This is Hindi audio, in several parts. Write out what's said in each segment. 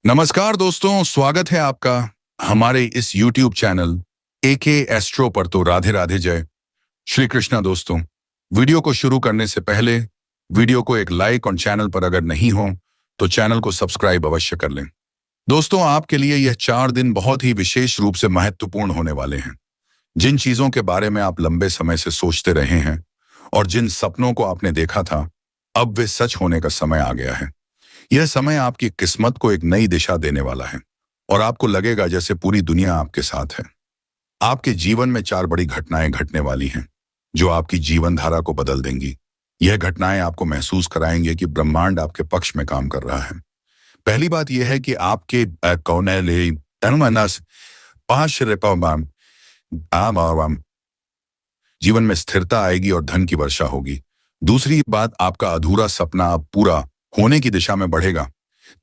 नमस्कार दोस्तों, स्वागत है आपका हमारे इस YouTube चैनल एके एस्ट्रो पर। तो राधे राधे, जय श्री कृष्णा। दोस्तों, वीडियो को शुरू करने से पहले वीडियो को एक लाइक और चैनल पर अगर नहीं हो तो चैनल को सब्सक्राइब अवश्य कर लें। दोस्तों, आपके लिए यह 4 दिन बहुत ही विशेष रूप से महत्वपूर्ण होने वाले हैं। जिन चीजों के बारे में आप लंबे समय से सोचते रहे हैं और जिन सपनों को आपने देखा था, अब वे सच होने का समय आ गया है। यह समय आपकी किस्मत को एक नई दिशा देने वाला है और आपको लगेगा जैसे पूरी दुनिया आपके साथ है। आपके जीवन में 4 बड़ी घटनाएं घटने वाली हैं जो आपकी जीवन धारा को बदल देंगी। यह घटनाएं आपको महसूस कराएंगे कि ब्रह्मांड आपके पक्ष में काम कर रहा है। पहली बात यह है कि आपके जीवन में स्थिरता आएगी और धन की वर्षा होगी। दूसरी बात, आपका अधूरा सपना अब पूरा होने की दिशा में बढ़ेगा।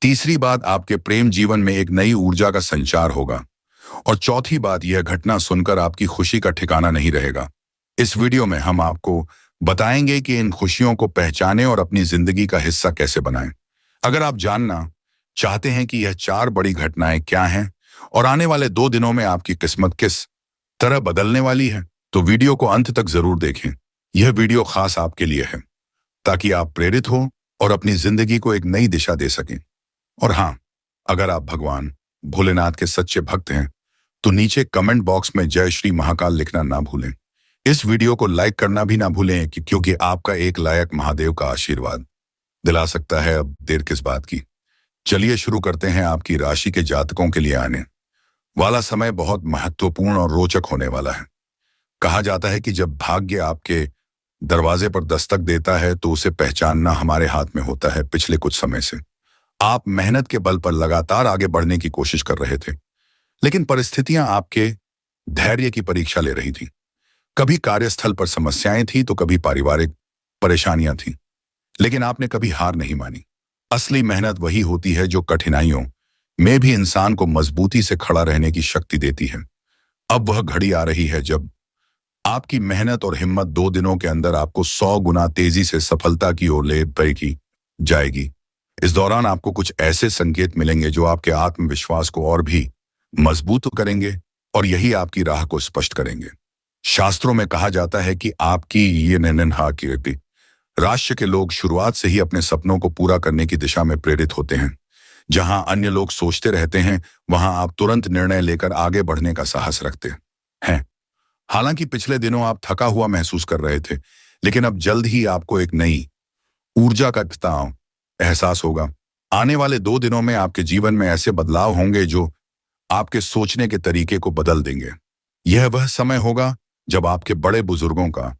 तीसरी बात, आपके प्रेम जीवन में एक नई ऊर्जा का संचार होगा। और चौथी बात, यह घटना सुनकर आपकी खुशी का ठिकाना नहीं रहेगा। इस वीडियो में हम आपको बताएंगे कि इन खुशियों को पहचानें और अपनी जिंदगी का हिस्सा कैसे बनाएं। अगर आप जानना चाहते हैं कि यह 4 बड़ी घटनाएं क्या हैं और आने वाले 2 दिनों में आपकी किस्मत किस तरह बदलने वाली है, तो वीडियो को अंत तक जरूर देखें। यह वीडियो खास आपके लिए है ताकि आप प्रेरित हो और अपनी जिंदगी को एक नई दिशा दे सकें। और हाँ, अगर आप भगवान भोलेनाथ के सच्चे भक्त हैं तो नीचे कमेंट बॉक्स में जय श्री महाकाल लिखना ना भूलें। इस वीडियो को लाइक करना भी ना भूलें क्योंकि आपका एक लायक महादेव का आशीर्वाद दिला सकता है। अब देर किस बात की, चलिए शुरू करते हैं। आपकी राशि के जातकों के लिए आने वाला समय बहुत महत्वपूर्ण और रोचक होने वाला है। कहा जाता है कि जब भाग्य आपके दरवाजे पर दस्तक देता है तो उसे पहचानना हमारे हाथ में होता है। पिछले कुछ समय से आप मेहनत के बल पर लगातार आगे बढ़ने की कोशिश कर रहे थे, लेकिन परिस्थितियां आपके धैर्य की परीक्षा ले रही थी। कभी कार्यस्थल पर समस्याएं थी तो कभी पारिवारिक परेशानियां थी, लेकिन आपने कभी हार नहीं मानी। असली मेहनत वही होती है जो कठिनाइयों में भी इंसान को मजबूती से खड़ा रहने की शक्ति देती है। अब वह घड़ी आ रही है जब आपकी मेहनत और हिम्मत 2 दिनों के अंदर आपको 100 गुना तेजी से सफलता की ओर ले जाएगी। इस दौरान आपको कुछ ऐसे संकेत मिलेंगे जो आपके आत्मविश्वास को और भी मजबूत करेंगे और यही आपकी राह को स्पष्ट करेंगे। शास्त्रों में कहा जाता है कि आपकी ये कीर्ति राष्ट्र के लोग शुरुआत से ही अपने सपनों को पूरा करने की दिशा में प्रेरित होते हैं। जहां अन्य लोग सोचते रहते हैं, वहां आप तुरंत निर्णय लेकर आगे बढ़ने का साहस रखते हैं। हालांकि पिछले दिनों आप थका हुआ महसूस कर रहे थे, लेकिन अब जल्द ही आपको एक नई ऊर्जा का एहसास होगा। आने वाले 2 दिनों में आपके जीवन में ऐसे बदलाव होंगे जो आपके सोचने के तरीके को बदल देंगे। यह वह समय होगा जब आपके बड़े बुजुर्गों का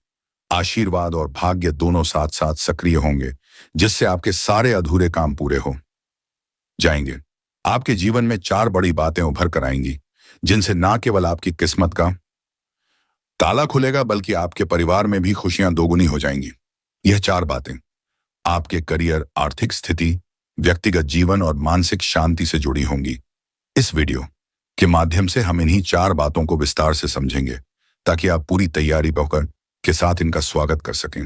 आशीर्वाद और भाग्य दोनों साथ साथ सक्रिय होंगे, जिससे आपके सारे अधूरे काम पूरे हो जाएंगे। आपके जीवन में 4 बड़ी बातें उभर कर आएंगी जिनसे न केवल आपकी किस्मत का ताला खुलेगा बल्कि आपके परिवार में भी खुशियां दोगुनी हो जाएंगी। यह 4 बातें आपके करियर, आर्थिक स्थिति, व्यक्तिगत जीवन और मानसिक शांति से जुड़ी होंगी। इस वीडियो के माध्यम से हम इन्हीं 4 बातों को विस्तार से समझेंगे ताकि आप पूरी तैयारी होकर के साथ इनका स्वागत कर सकें।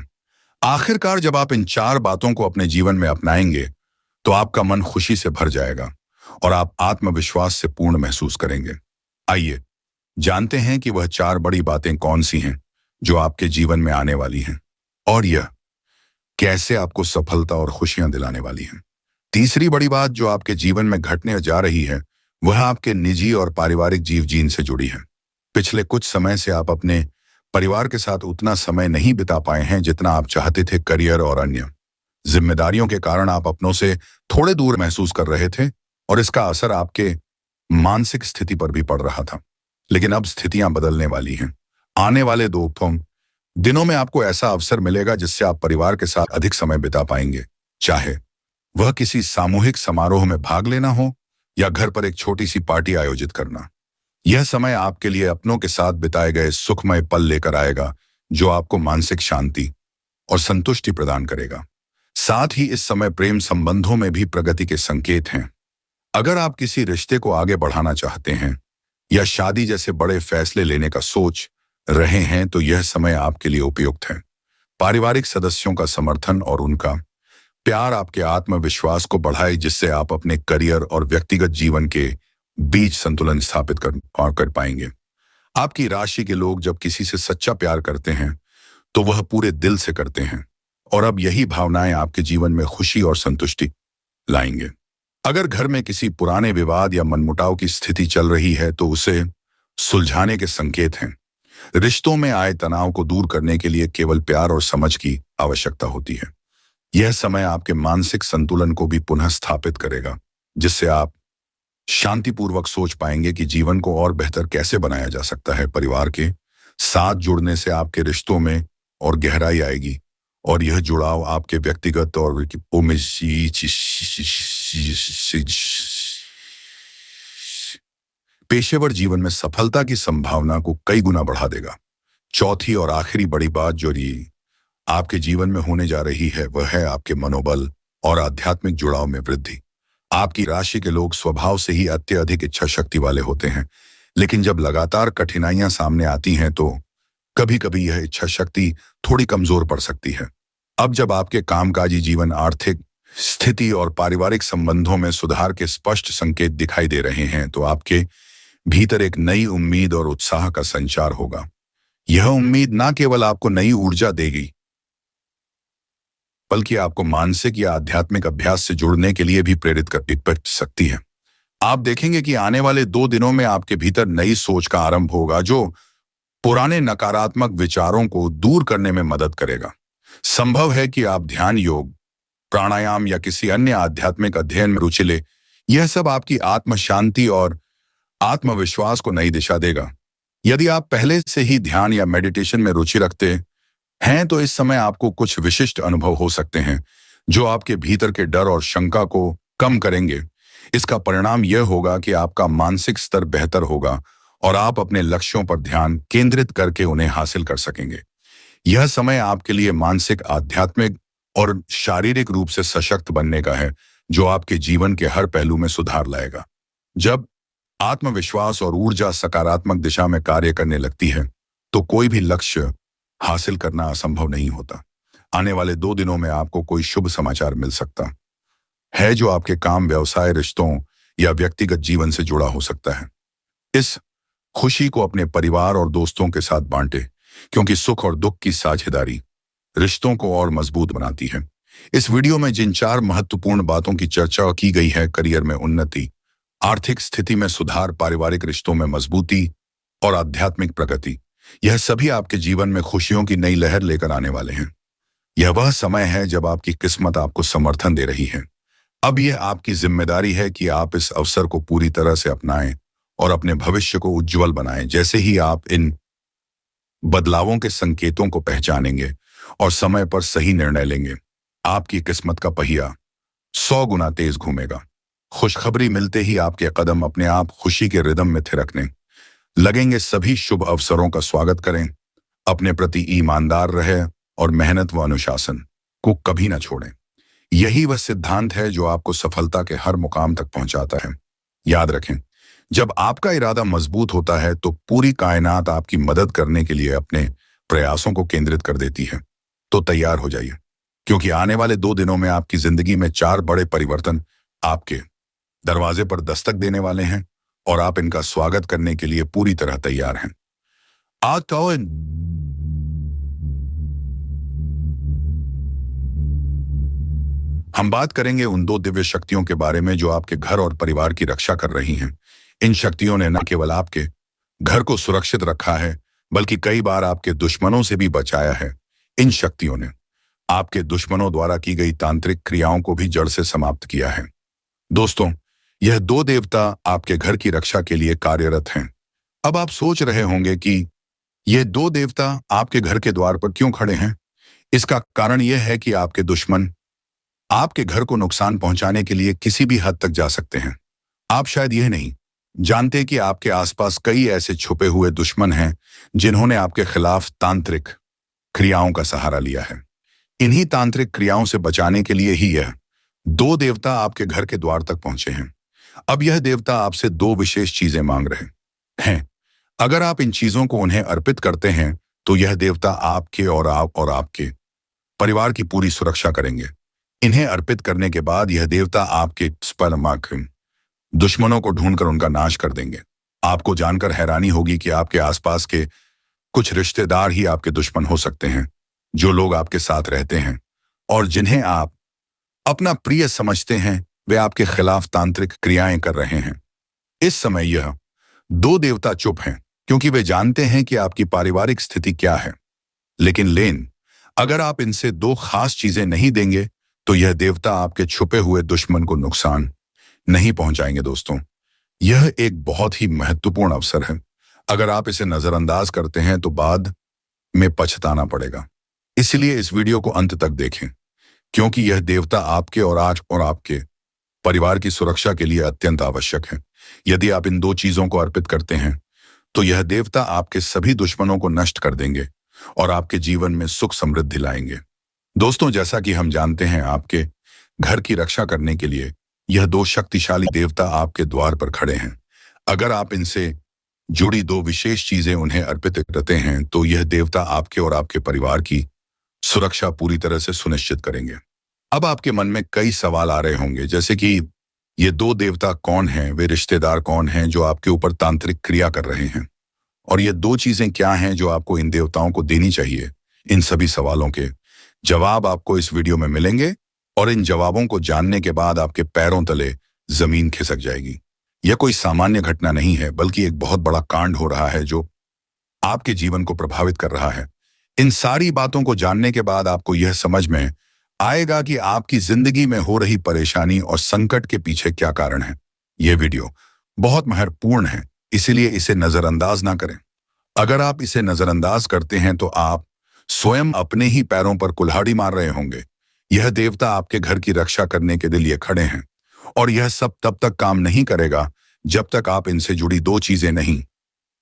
आखिरकार जब आप इन 4 बातों को अपने जीवन में अपनाएंगे तो आपका मन खुशी से भर जाएगा और आप आत्मविश्वास से पूर्ण महसूस करेंगे। आइए जानते हैं कि वह 4 बड़ी बातें कौन सी हैं जो आपके जीवन में आने वाली हैं और यह कैसे आपको सफलता और खुशियां दिलाने वाली हैं। तीसरी बड़ी बात जो आपके जीवन में घटने जा रही है वह आपके निजी और पारिवारिक जीवन से जुड़ी है। पिछले कुछ समय से आप अपने परिवार के साथ उतना समय नहीं बिता पाए हैं जितना आप चाहते थे। करियर और अन्य जिम्मेदारियों के कारण आप अपनों से थोड़े दूर महसूस कर रहे थे और इसका असर आपके मानसिक स्थिति पर भी पड़ रहा था। लेकिन अब स्थितियां बदलने वाली हैं। आने वाले 2 दिनों में आपको ऐसा अवसर मिलेगा जिससे आप परिवार के साथ अधिक समय बिता पाएंगे, चाहे वह किसी सामूहिक समारोह में भाग लेना हो या घर पर एक छोटी सी पार्टी आयोजित करना। यह समय आपके लिए अपनों के साथ बिताए गए सुखमय पल लेकर आएगा जो आपको मानसिक शांति और संतुष्टि प्रदान करेगा। साथ ही इस समय प्रेम संबंधों में भी प्रगति के संकेत हैं। अगर आप किसी रिश्ते को आगे बढ़ाना चाहते हैं या शादी जैसे बड़े फैसले लेने का सोच रहे हैं तो यह समय आपके लिए उपयुक्त है। पारिवारिक सदस्यों का समर्थन और उनका प्यार आपके आत्मविश्वास को बढ़ाए, जिससे आप अपने करियर और व्यक्तिगत जीवन के बीच संतुलन स्थापित कर पाएंगे। आपकी राशि के लोग जब किसी से सच्चा प्यार करते हैं तो वह पूरे दिल से करते हैं, और अब यही भावनाएं आपके जीवन में खुशी और संतुष्टि लाएंगे। अगर घर में किसी पुराने विवाद या मनमुटाव की स्थिति चल रही है तो उसे सुलझाने के संकेत हैं। रिश्तों में आए तनाव को दूर करने के लिए केवल प्यार और समझ की आवश्यकता होती है। यह समय आपके मानसिक संतुलन को भी पुनः स्थापित करेगा, जिससे आप शांतिपूर्वक सोच पाएंगे कि जीवन को और बेहतर कैसे बनाया जा सकता है। परिवार के साथ जुड़ने से आपके रिश्तों में और गहराई आएगी, और यह जुड़ाव आपके व्यक्तिगत और पेशेवर जीवन में सफलता की संभावना को कई गुना बढ़ा देगा। चौथी और आखिरी बड़ी बात जो आपके जीवन में होने जा रही है वह है आपके मनोबल और आध्यात्मिक जुड़ाव में वृद्धि। आपकी राशि के लोग स्वभाव से ही अत्यधिक इच्छा शक्ति वाले होते हैं, लेकिन जब लगातार कठिनाइयां सामने आती हैं तो कभी कभी यह इच्छा शक्ति थोड़ी कमजोर पड़ सकती है। अब जब आपके कामकाजी जीवन, आर्थिक स्थिति और पारिवारिक संबंधों में सुधार के स्पष्ट संकेत दिखाई दे रहे हैं तो आपके भीतर एक नई उम्मीद और उत्साह का संचार होगा। यह उम्मीद न केवल आपको नई ऊर्जा देगी बल्कि आपको मानसिक या आध्यात्मिक अभ्यास से जुड़ने के लिए भी प्रेरित कर सकती है। आप देखेंगे कि आने वाले 2 दिनों में आपके भीतर नई सोच का आरंभ होगा जो पुराने नकारात्मक विचारों को दूर करने में मदद करेगा। संभव है कि आप ध्यान, योग, प्राणायाम या किसी अन्य आध्यात्मिक अध्ययन में रुचि ले। यह सब आपकी आत्म शांति और आत्मविश्वास को नई दिशा देगा। यदि आप पहले से ही ध्यान या मेडिटेशन में रुचि रखते हैं तो इस समय आपको कुछ विशिष्ट अनुभव हो सकते हैं जो आपके भीतर के डर और शंका को कम करेंगे। इसका परिणाम यह होगा कि आपका मानसिक स्तर बेहतर होगा और आप अपने लक्ष्यों पर ध्यान केंद्रित करके उन्हें हासिल कर सकेंगे। यह समय आपके लिए मानसिक, आध्यात्मिक और शारीरिक रूप से सशक्त बनने का है, जो आपके जीवन के हर पहलू में सुधार लाएगा। जब आत्मविश्वास और ऊर्जा सकारात्मक दिशा में कार्य करने लगती है तो कोई भी लक्ष्य हासिल करना असंभव नहीं होता। आने वाले 2 दिनों में आपको कोई शुभ समाचार मिल सकता है जो आपके काम, व्यवसाय, रिश्तों या व्यक्तिगत जीवन से जुड़ा हो सकता है। इस खुशी को अपने परिवार और दोस्तों के साथ बांटें, क्योंकि सुख और दुख की साझेदारी रिश्तों को और मजबूत बनाती है। इस वीडियो में जिन 4 महत्वपूर्ण बातों की चर्चा की गई है, करियर में उन्नति, आर्थिक स्थिति में सुधार, पारिवारिक रिश्तों में मजबूती और आध्यात्मिक प्रगति, यह सभी आपके जीवन में खुशियों की नई लहर लेकर आने वाले हैं। यह वह समय है जब आपकी किस्मत आपको समर्थन दे रही है। अब यह आपकी जिम्मेदारी है कि आप इस अवसर को पूरी तरह से अपनाएं और अपने भविष्य को उज्जवल बनाएं। जैसे ही आप इन बदलावों के संकेतों को पहचानेंगे और समय पर सही निर्णय लेंगे, आपकी किस्मत का पहिया 100 गुना तेज घूमेगा। खुशखबरी मिलते ही आपके कदम अपने आप खुशी के रिदम में थिरकने लगेंगे। सभी शुभ अवसरों का स्वागत करें, अपने प्रति ईमानदार रहे और मेहनत व अनुशासन को कभी ना छोड़ें। यही वह सिद्धांत है जो आपको सफलता के हर मुकाम तक पहुंचाता है। याद रखें, जब आपका इरादा मजबूत होता है तो पूरी कायनात आपकी मदद करने के लिए अपने प्रयासों को केंद्रित कर देती है। तो तैयार हो जाइए, क्योंकि आने वाले 2 दिनों में आपकी जिंदगी में 4 बड़े परिवर्तन आपके दरवाजे पर दस्तक देने वाले हैं और आप इनका स्वागत करने के लिए पूरी तरह तैयार हैं। आज तो हम बात करेंगे उन 2 दिव्य शक्तियों के बारे में जो आपके घर और परिवार की रक्षा कर रही हैं। इन शक्तियों ने न केवल आपके घर को सुरक्षित रखा है, बल्कि कई बार आपके दुश्मनों से भी बचाया है। इन शक्तियों ने आपके दुश्मनों द्वारा की गई तांत्रिक क्रियाओं को भी जड़ से समाप्त किया है। दोस्तों, यह 2 देवता आपके घर की रक्षा के लिए कार्यरत हैं। अब आप सोच रहे होंगे कि ये 2 देवता आपके घर के द्वार पर क्यों खड़े हैं। इसका कारण यह है कि आपके दुश्मन आपके घर को नुकसान पहुंचाने के लिए किसी भी हद तक जा सकते हैं। आप शायद यह नहीं जानते कि आपके आसपास कई ऐसे छुपे हुए दुश्मन हैं जिन्होंने आपके खिलाफ तांत्रिक क्रियाओं का सहारा लिया है। इन्हीं तांत्रिक क्रियाओं से बचाने के लिए ही यह 2 देवता आपके घर के द्वार तक पहुंचे हैं। अब यह देवता आपसे 2 विशेष चीजें मांग रहे हैं। अगर आप इन चीजों को उन्हें अर्पित करते हैं तो यह देवता आपके और आपके परिवार की पूरी सुरक्षा करेंगे। इन्हें अर्पित करने के बाद यह देवता आपके स्पर्माक दुश्मनों को ढूंढकर उनका नाश कर देंगे। आपको जानकर हैरानी होगी कि आपके आसपास के कुछ रिश्तेदार ही आपके दुश्मन हो सकते हैं। जो लोग आपके साथ रहते हैं और जिन्हें आप अपना प्रिय समझते हैं, वे आपके खिलाफ तांत्रिक क्रियाएं कर रहे हैं। इस समय यह दो देवता चुप हैं क्योंकि वे जानते हैं कि आपकी पारिवारिक स्थिति क्या है। लेकिन अगर आप इनसे दो खास चीजें नहीं देंगे तो यह देवता आपके छुपे हुए दुश्मन को नुकसान नहीं पहुंचाएंगे। दोस्तों, यह एक बहुत ही महत्वपूर्ण अवसर है। अगर आप इसे नजरअंदाज करते हैं तो बाद में पछताना पड़ेगा। इसलिए इस वीडियो को अंत तक देखें, क्योंकि यह देवता आपके और आपके परिवार की सुरक्षा के लिए अत्यंत आवश्यक है। यदि आप इन दो चीजों को अर्पित करते हैं तो यह देवता आपके सभी दुश्मनों को नष्ट कर देंगे और आपके जीवन में सुख समृद्धि लाएंगे। दोस्तों, जैसा कि हम जानते हैं, आपके घर की रक्षा करने के लिए यह दो शक्तिशाली देवता आपके द्वार पर खड़े हैं। अगर आप इनसे जुड़ी दो विशेष चीजें उन्हें अर्पित करते हैं तो यह देवता आपके और आपके परिवार की सुरक्षा पूरी तरह से सुनिश्चित करेंगे। अब आपके मन में कई सवाल आ रहे होंगे, जैसे कि ये दो देवता कौन हैं, वे रिश्तेदार कौन हैं जो आपके ऊपर तांत्रिक क्रिया कर रहे हैं, और ये दो चीजें क्या हैं जो आपको इन देवताओं को देनी चाहिए। इन सभी सवालों के जवाब आपको इस वीडियो में मिलेंगे और इन जवाबों को जानने के बाद आपके पैरों तले जमीन खिसक जाएगी। यह कोई सामान्य घटना नहीं है, बल्कि एक बहुत बड़ा कांड हो रहा है जो आपके जीवन को प्रभावित कर रहा है। इन सारी बातों को जानने के बाद आपको यह समझ में आएगा कि आपकी जिंदगी में हो रही परेशानी और संकट के पीछे क्या कारण है। यह वीडियो बहुत महत्वपूर्ण है, इसीलिए इसे नजरअंदाज ना करें। अगर आप इसे नजरअंदाज करते हैं तो आप स्वयं अपने ही पैरों पर कुल्हाड़ी मार रहे होंगे। यह देवता आपके घर की रक्षा करने के लिए खड़े हैं और यह सब तब तक काम नहीं करेगा जब तक आप इनसे जुड़ी दो चीजें नहीं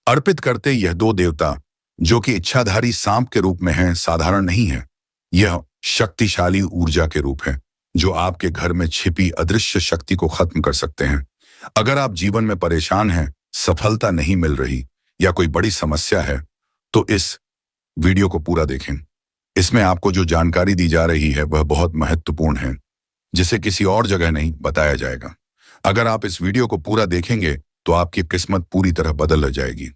अर्पित करते। यह दो देवता, जो कि इच्छाधारी सांप के रूप में हैं, साधारण नहीं है। यह शक्तिशाली ऊर्जा के रूप है जो आपके घर में छिपी अदृश्य शक्ति को खत्म कर सकते हैं। अगर आप जीवन में परेशान हैं, सफलता नहीं मिल रही या कोई बड़ी समस्या है, तो इस वीडियो को पूरा देखें। इसमें आपको जो जानकारी दी जा रही है वह बहुत महत्वपूर्ण है, जिसे किसी और जगह नहीं बताया जाएगा। अगर आप इस वीडियो को पूरा देखेंगे तो आपकी किस्मत पूरी तरह बदल जाएगी।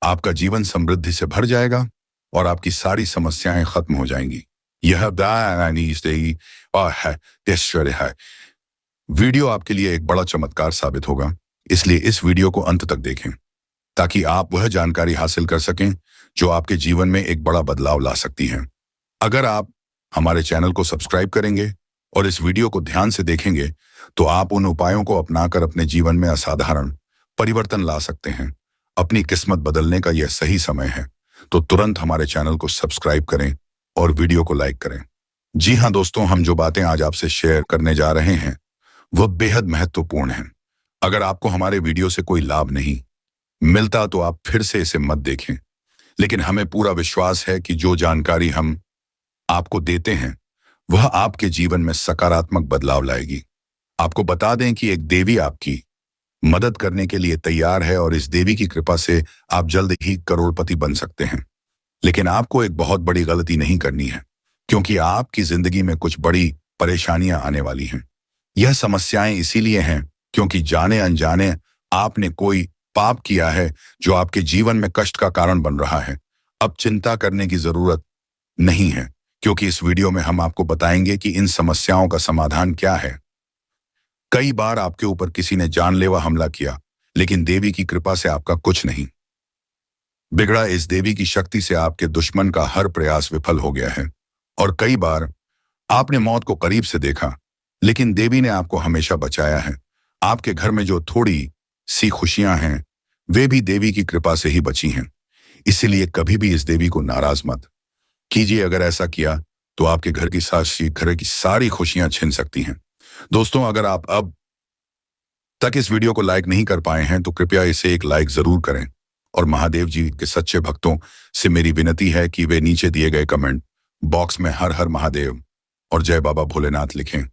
आपका जीवन समृद्धि से भर जाएगा और आपकी सारी समस्याएं खत्म हो जाएंगी। यह है वीडियो आपके लिए एक बड़ा चमत्कार साबित होगा, इसलिए इस वीडियो को अंत तक देखें ताकि आप वह जानकारी हासिल कर सकें जो आपके जीवन में एक बड़ा बदलाव ला सकती है। अगर आप हमारे चैनल को सब्सक्राइब करेंगे और इस वीडियो को ध्यान से देखेंगे तो आप उन उपायों को अपनाकर अपने जीवन में असाधारण परिवर्तन ला सकते हैं। अपनी किस्मत बदलने का यह सही समय है, तो तुरंत हमारे चैनल को सब्सक्राइब करें और वीडियो को लाइक करें। जी हाँ दोस्तों, हम जो बातें आज आपसे शेयर करने जा रहे हैं वह बेहद महत्वपूर्ण हैं। अगर आपको हमारे वीडियो से कोई लाभ नहीं मिलता तो आप फिर से इसे मत देखें, लेकिन हमें पूरा विश्वास है कि जो जानकारी हम आपको देते हैं वह आपके जीवन में सकारात्मक बदलाव लाएगी। आपको बता दें कि एक देवी आपकी मदद करने के लिए तैयार है और इस देवी की कृपा से आप जल्द ही करोड़पति बन सकते हैं। लेकिन आपको एक बहुत बड़ी गलती नहीं करनी है, क्योंकि आपकी जिंदगी में कुछ बड़ी परेशानियां आने वाली हैं। यह समस्याएं इसीलिए हैं क्योंकि जाने अनजाने आपने कोई पाप किया है जो आपके जीवन में कष्ट का कारण बन रहा है। अब चिंता करने की जरूरत नहीं है, क्योंकि इस वीडियो में हम आपको बताएंगे कि इन समस्याओं का समाधान क्या है। कई बार आपके ऊपर किसी ने जानलेवा हमला किया, लेकिन देवी की कृपा से आपका कुछ नहीं बिगड़ा। इस देवी की शक्ति से आपके दुश्मन का हर प्रयास विफल हो गया है और कई बार आपने मौत को करीब से देखा, लेकिन देवी ने आपको हमेशा बचाया है। आपके घर में जो थोड़ी सी खुशियां हैं वे भी देवी की कृपा से ही बची हैं। इसीलिए कभी भी इस देवी को नाराज मत कीजिए। अगर ऐसा किया तो आपके घर की सारी खुशियां छिन सकती हैं। दोस्तों, अगर आप अब तक इस वीडियो को लाइक नहीं कर पाए हैं तो कृपया इसे एक लाइक जरूर करें और महादेव जी के सच्चे भक्तों से मेरी विनती है कि वे नीचे दिए गए कमेंट बॉक्स में हर हर महादेव और जय बाबा भोलेनाथ लिखें।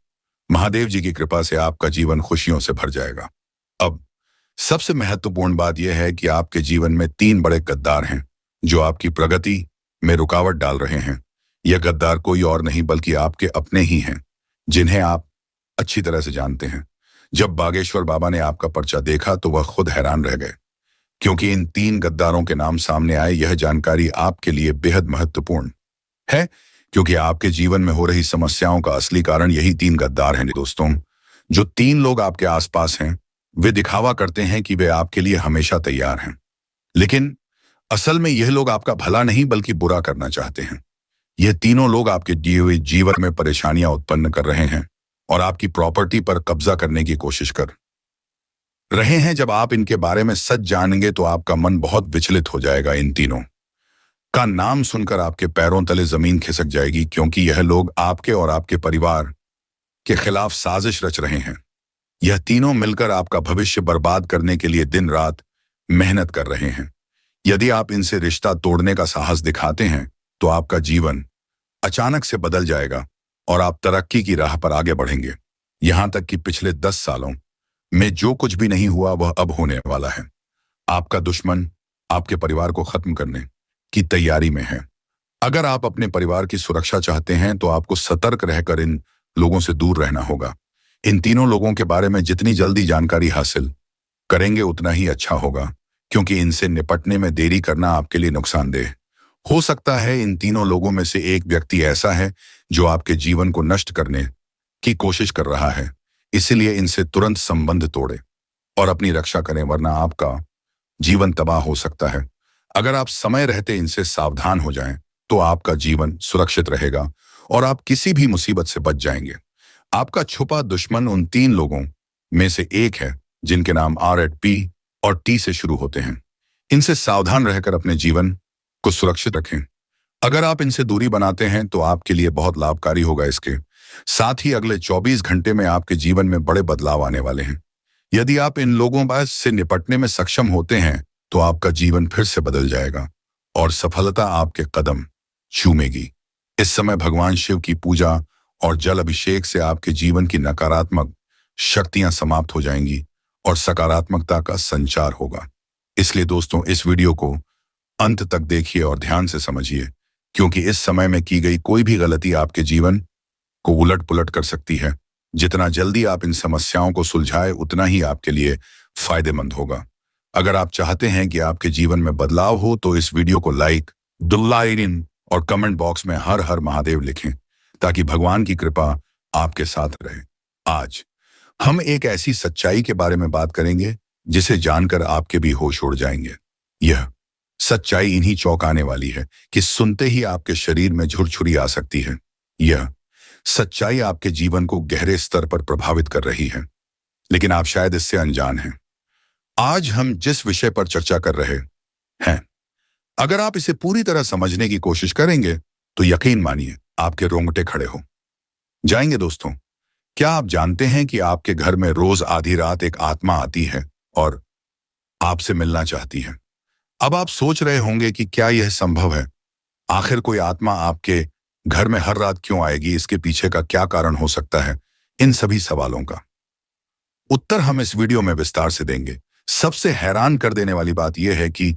महादेव जी की कृपा से आपका जीवन खुशियों से भर जाएगा। अब सबसे महत्वपूर्ण बात यह है कि आपके जीवन में 3 बड़े गद्दार हैं जो आपकी प्रगति में रुकावट डाल रहे हैं। यह गद्दार कोई और नहीं बल्कि आपके अपने ही हैं। जिन्हें आप अच्छी तरह से जानते हैं। जब बागेश्वर बाबा ने आपका पर्चा देखा तो वह खुद हैरान रह गए, क्योंकि इन 3 गद्दारों के नाम सामने आए। यह जानकारी आपके लिए बेहद महत्वपूर्ण है, क्योंकि आपके जीवन में हो रही समस्याओं का असली कारण यही 3 गद्दार हैं दोस्तों। जो 3 लोग आपके आसपास हैं, वे दिखावा करते हैं कि वे आपके लिए हमेशा तैयार हैं, लेकिन असल में यह लोग आपका भला नहीं बल्कि बुरा करना चाहते हैं। यह तीनों लोग आपके दिए हुए जीवन में परेशानियां उत्पन्न कर रहे हैं और आपकी प्रॉपर्टी पर कब्जा करने की कोशिश कर रहे हैं। जब आप इनके बारे में सच जानेंगे तो आपका मन बहुत विचलित हो जाएगा। इन तीनों का नाम सुनकर आपके पैरों तले जमीन खिसक जाएगी, क्योंकि यह लोग आपके और आपके परिवार के खिलाफ साजिश रच रहे हैं। यह तीनों मिलकर आपका भविष्य बर्बाद करने के लिए दिन रात मेहनत कर रहे हैं। यदि आप इनसे रिश्ता तोड़ने का साहस दिखाते हैं तो आपका जीवन अचानक से बदल जाएगा और आप तरक्की की राह पर आगे बढ़ेंगे। यहां तक कि पिछले 10 सालों में जो कुछ भी नहीं हुआ वह अब होने वाला है। आपका दुश्मन आपके परिवार को खत्म करने की तैयारी में है। अगर आप अपने परिवार की सुरक्षा चाहते हैं तो आपको सतर्क रहकर इन लोगों से दूर रहना होगा। इन तीनों लोगों के बारे में जितनी जल्दी जानकारी हासिल करेंगे उतना ही अच्छा होगा, क्योंकि इनसे निपटने में देरी करना आपके लिए नुकसानदेह हो सकता है। इन तीनों लोगों में से एक व्यक्ति ऐसा है जो आपके जीवन को नष्ट करने की कोशिश कर रहा है, इसलिए इनसे तुरंत संबंध तोड़े और अपनी रक्षा करें, वरना आपका जीवन तबाह हो सकता है। अगर आप समय रहते इनसे सावधान हो जाएं तो आपका जीवन सुरक्षित रहेगा और आप किसी भी मुसीबत से बच जाएंगे। आपका छुपा दुश्मन उन 3 लोगों में से एक है जिनके नाम R, P और T से शुरू होते हैं। इनसे सावधान रहकर अपने जीवन को सुरक्षित रखें। अगर आप इनसे दूरी बनाते हैं तो आपके लिए बहुत लाभकारी होगा। इसके साथ ही अगले 24 घंटे में आपके जीवन में बड़े बदलाव आने वाले हैं। यदि आप इन लोगों से निपटने में सक्षम होते हैं तो आपका जीवन फिर से बदल जाएगा और सफलता आपके कदम चूमेगी। इस समय भगवान शिव की पूजा और जल अभिषेक से आपके जीवन की नकारात्मक शक्तियां समाप्त हो जाएंगी और सकारात्मकता का संचार होगा। इसलिए दोस्तों, इस वीडियो को अंत तक देखिए और ध्यान से समझिए, क्योंकि इस समय में की गई कोई भी गलती आपके जीवन को उलट पुलट कर सकती है। जितना जल्दी आप इन समस्याओं को सुलझाए उतना ही आपके लिए फायदेमंद होगा। अगर आप चाहते हैं कि आपके जीवन में बदलाव हो तो इस वीडियो को लाइक और कमेंट बॉक्स में हर हर महादेव लिखें, ताकि भगवान की कृपा आपके साथ रहे। आज हम एक ऐसी सच्चाई के बारे में बात करेंगे जिसे जानकर आपके भी होश उड़ जाएंगे। यह सच्चाई इन्हीं चौंकाने वाली है कि सुनते ही आपके शरीर में झुरझुरी आ सकती है। यह सच्चाई आपके जीवन को गहरे स्तर पर प्रभावित कर रही है, लेकिन आप शायद इससे अनजान हैं। आज हम जिस विषय पर चर्चा कर रहे हैं, अगर आप इसे पूरी तरह समझने की कोशिश करेंगे तो यकीन मानिए आपके रोंगटे खड़े हो जाएंगे। दोस्तों, क्या आप जानते हैं कि आपके घर में रोज आधी रात एक आत्मा आती है और आपसे मिलना चाहती है? अब आप सोच रहे होंगे कि क्या यह संभव है? आखिर कोई आत्मा आपके घर में हर रात क्यों आएगी? इसके पीछे का क्या कारण हो सकता है? इन सभी सवालों का उत्तर हम इस वीडियो में विस्तार से देंगे। सबसे हैरान कर देने वाली बात यह है कि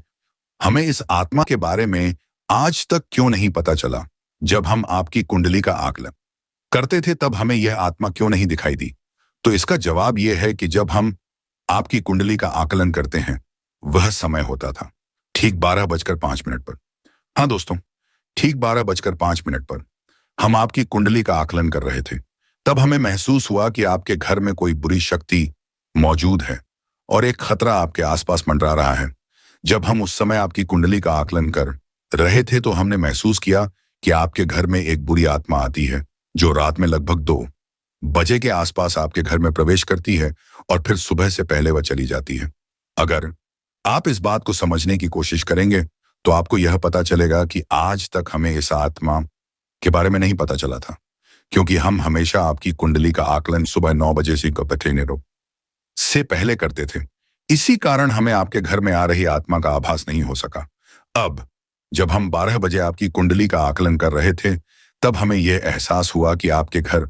हमें इस आत्मा के बारे में आज तक क्यों नहीं पता चला। जब हम आपकी कुंडली का आकलन करते थे तब हमें यह आत्मा क्यों नहीं दिखाई दी? तो इसका जवाब यह है कि जब हम आपकी कुंडली का आकलन करते हैं वह समय होता था ठीक 12:05 पर। हाँ दोस्तों, ठीक 12:05 पर हम आपकी कुंडली का आकलन कर रहे थे। तब हमें महसूस हुआ कि आपके घर में कोई बुरी शक्ति मौजूद है और एक खतरा आपके आसपास मंडरा रहा है। जब हम उस समय आपकी कुंडली का आकलन कर रहे थे तो हमने महसूस किया कि आपके घर में एक बुरी आत्मा आती है जो रात में लगभग 2 बजे के आसपास आपके घर में प्रवेश करती है और फिर सुबह से पहले वह चली जाती है। अगर आप इस बात को समझने की कोशिश करेंगे तो आपको यह पता चलेगा कि आज तक हमें इस आत्मा के बारे में नहीं पता चला था, क्योंकि हम हमेशा आपकी कुंडली का आकलन सुबह 9 बजे से पहले करते थे। इसी कारण हमें आपके घर में आ रही आत्मा का आभास नहीं हो सका। अब जब हम 12 बजे आपकी कुंडली का आकलन कर रहे थे तब हमें यह एहसास हुआ कि आपके घर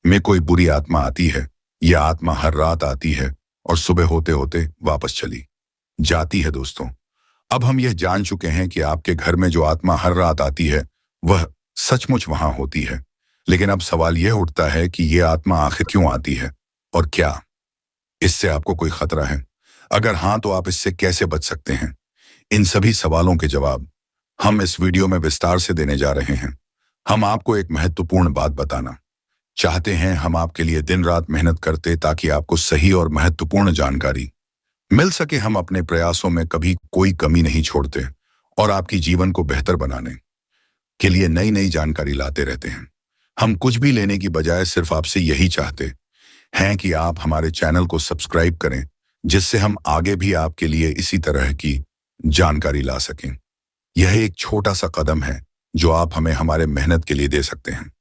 में कोई बुरी आत्मा आती है। यह आत्मा हर रात आती है और सुबह होते होते वापस चली जाती है। दोस्तों, अब हम यह जान चुके हैं कि आपके घर में जो आत्मा हर रात आती है वह सचमुच वहां होती है, लेकिन अब सवाल यह उठता है कि यह आत्मा आखिर क्यों आती है और क्या इससे आपको कोई खतरा है? अगर हाँ, तो आप इससे कैसे बच सकते हैं? इन सभी सवालों के जवाब हम इस वीडियो में विस्तार से देने जा रहे हैं। हम आपको एक महत्वपूर्ण बात बताना चाहते हैं। हम आपके लिए दिन रात मेहनत करते ताकि आपको सही और महत्वपूर्ण जानकारी मिल सके। हम अपने प्रयासों में कभी कोई कमी नहीं छोड़ते और आपकी जीवन को बेहतर बनाने के लिए नई नई जानकारी लाते रहते हैं। हम कुछ भी लेने की बजाय सिर्फ आपसे यही चाहते हैं कि आप हमारे चैनल को सब्सक्राइब करें, जिससे हम आगे भी आपके लिए इसी तरह की जानकारी ला सकें। यह एक छोटा सा कदम है जो आप हमें हमारे मेहनत के लिए दे सकते हैं।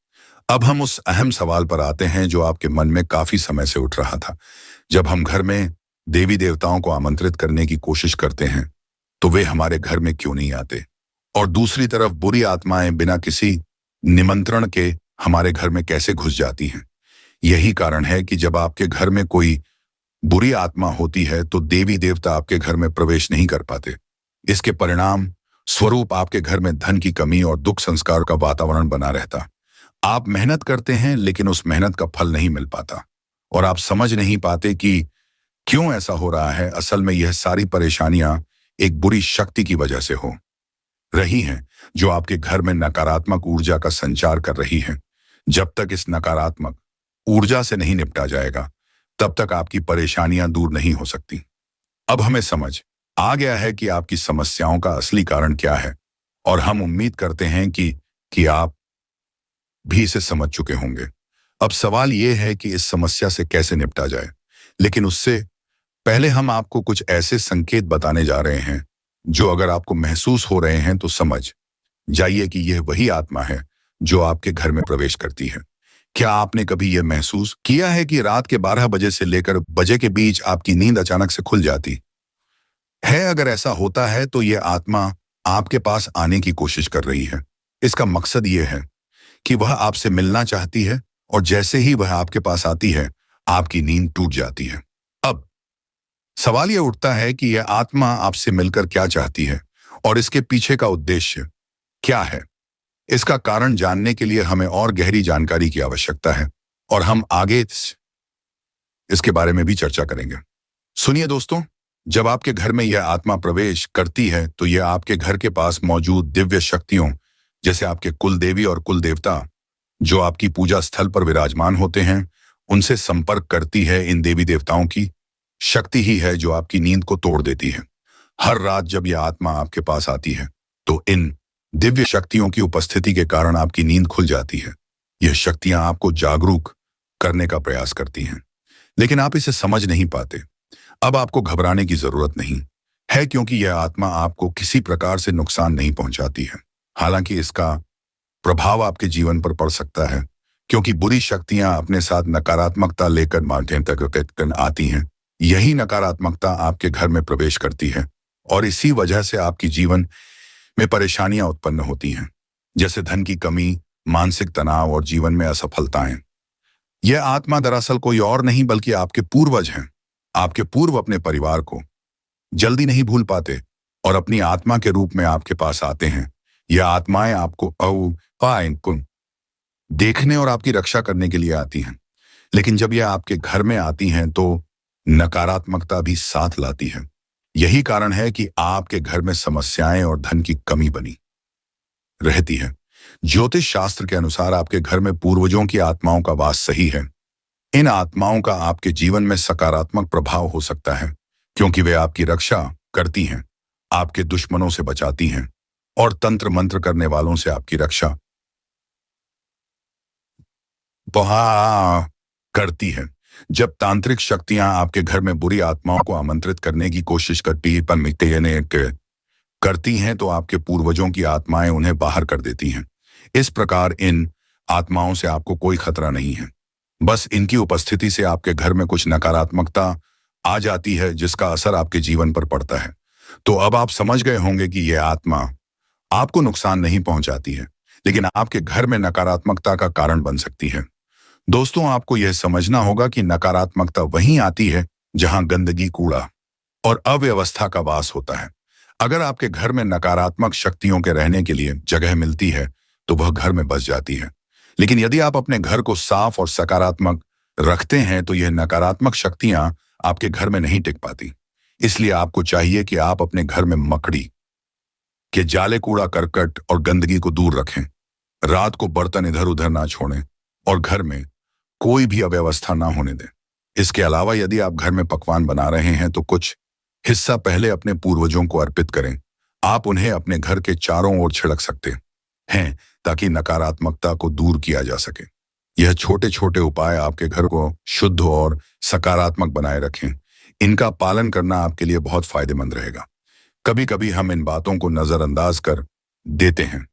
अब हम उस अहम सवाल पर आते हैं जो आपके मन में काफी समय से उठ रहा था। जब हम घर में देवी देवताओं को आमंत्रित करने की कोशिश करते हैं तो वे हमारे घर में क्यों नहीं आते? और दूसरी तरफ बुरी आत्माएं बिना किसी निमंत्रण के हमारे घर में कैसे घुस जाती हैं? यही कारण है कि जब आपके घर में कोई बुरी आत्मा होती है तो देवी देवता आपके घर में प्रवेश नहीं कर पाते। इसके परिणाम स्वरूप आपके घर में धन की कमी और दुख संस्कार का वातावरण बना रहता। आप मेहनत करते हैं लेकिन उस मेहनत का फल नहीं मिल पाता और आप समझ नहीं पाते कि क्यों ऐसा हो रहा है। असल में यह सारी परेशानियां एक बुरी शक्ति की वजह से हो रही हैं जो आपके घर में नकारात्मक ऊर्जा का संचार कर रही है। जब तक इस नकारात्मक ऊर्जा से नहीं निपटा जाएगा तब तक आपकी परेशानियां दूर नहीं हो सकती। अब हमें समझ आ गया है कि आपकी समस्याओं का असली कारण क्या है और हम उम्मीद करते हैं कि आप भी इसे समझ चुके होंगे। अब सवाल यह है कि इस समस्या से कैसे निपटा जाए, लेकिन उससे पहले हम आपको कुछ ऐसे संकेत बताने जा रहे हैं जो अगर आपको महसूस हो रहे हैं तो समझ जाइए कि यह वही आत्मा है जो आपके घर में प्रवेश करती है। क्या आपने कभी यह महसूस किया है कि रात के 12 बजे से लेकर बजे के बीच आपकी नींद अचानक से खुल जाती है? अगर ऐसा होता है तो यह आत्मा आपके पास आने की कोशिश कर रही है। इसका मकसद यह है कि वह आपसे मिलना चाहती है और जैसे ही वह आपके पास आती है आपकी नींद टूट जाती है। अब सवाल यह उठता है कि यह आत्मा आपसे मिलकर क्या चाहती है और इसके पीछे का उद्देश्य क्या है। इसका कारण जानने के लिए हमें और गहरी जानकारी की आवश्यकता है और हम आगे इसके बारे में भी चर्चा करेंगे। सुनिए दोस्तों, जब आपके घर में यह आत्मा प्रवेश करती है तो यह आपके घर के पास मौजूद दिव्य शक्तियों जैसे आपके कुल देवी और कुल देवता जो आपकी पूजा स्थल पर विराजमान होते हैं उनसे संपर्क करती है। इन देवी देवताओं की शक्ति ही है जो आपकी नींद को तोड़ देती है। हर रात जब यह आत्मा आपके पास आती है तो इन दिव्य शक्तियों की उपस्थिति के कारण आपकी नींद खुल जाती है। यह शक्तियां आपको जागरूक करने का प्रयास करती हैं, लेकिन आप इसे समझ नहीं पाते। अब आपको घबराने की जरूरत नहीं है क्योंकि यह आत्मा आपको किसी प्रकार से नुकसान नहीं पहुंचाती है। हालांकि इसका प्रभाव आपके जीवन पर पड़ सकता है क्योंकि बुरी शक्तियां अपने साथ नकारात्मकता लेकर माध्यम तक आती हैं। यही नकारात्मकता आपके घर में प्रवेश करती है और इसी वजह से आपकी जीवन में परेशानियां उत्पन्न होती हैं, जैसे धन की कमी, मानसिक तनाव और जीवन में असफलताएं। यह आत्मा दरअसल कोई और नहीं बल्कि आपके पूर्वज हैं। आपके पूर्व अपने परिवार को जल्दी नहीं भूल पाते और अपनी आत्मा के रूप में आपके पास आते हैं। यह आत्माएं आपको देखने और आपकी रक्षा करने के लिए आती हैं, लेकिन जब यह आपके घर में आती हैं तो नकारात्मकता भी साथ लाती है। यही कारण है कि आपके घर में समस्याएं और धन की कमी बनी रहती है। ज्योतिष शास्त्र के अनुसार आपके घर में पूर्वजों की आत्माओं का वास सही है। इन आत्माओं का आपके जीवन में सकारात्मक प्रभाव हो सकता है क्योंकि वे आपकी रक्षा करती हैं, आपके दुश्मनों से बचाती हैं और तंत्र मंत्र करने वालों से आपकी रक्षा करती है। जब तांत्रिक शक्तियां आपके घर में बुरी आत्माओं को आमंत्रित करने की कोशिश करती हैं तो आपके पूर्वजों की आत्माएं उन्हें बाहर कर देती हैं। इस प्रकार इन आत्माओं से आपको कोई खतरा नहीं है, बस इनकी उपस्थिति से आपके घर में कुछ नकारात्मकता आ जाती है जिसका असर आपके जीवन पर पड़ता है। तो अब आप समझ गए होंगे कि यह आत्मा आपको नुकसान नहीं पहुंचाती है, लेकिन आपके घर में नकारात्मकता का कारण बन सकती है। दोस्तों, आपको यह समझना होगा कि नकारात्मकता वहीं आती है जहां गंदगी, कूड़ा और अव्यवस्था का वास होता है। अगर आपके घर में नकारात्मक शक्तियों के रहने के लिए जगह मिलती है तो वह घर में बस जाती है। लेकिन यदि आप अपने घर को साफ और सकारात्मक रखते हैं तो यह नकारात्मक शक्तियां आपके घर में नहीं टिक पाती। इसलिए आपको चाहिए कि आप अपने घर में मकड़ी के जाले, कूड़ा करकट और गंदगी को दूर रखें। रात को बर्तन इधर उधर ना छोड़ें और घर में कोई भी अव्यवस्था ना होने दें। इसके अलावा यदि आप घर में पकवान बना रहे हैं तो कुछ हिस्सा पहले अपने पूर्वजों को अर्पित करें। आप उन्हें अपने घर के चारों ओर छिड़क सकते हैं ताकि नकारात्मकता को दूर किया जा सके। यह छोटे छोटे उपाय आपके घर को शुद्ध और सकारात्मक बनाए रखें। इनका पालन करना आपके लिए बहुत फायदेमंद रहेगा। कभी कभी हम इन बातों को नजरअंदाज कर देते हैं,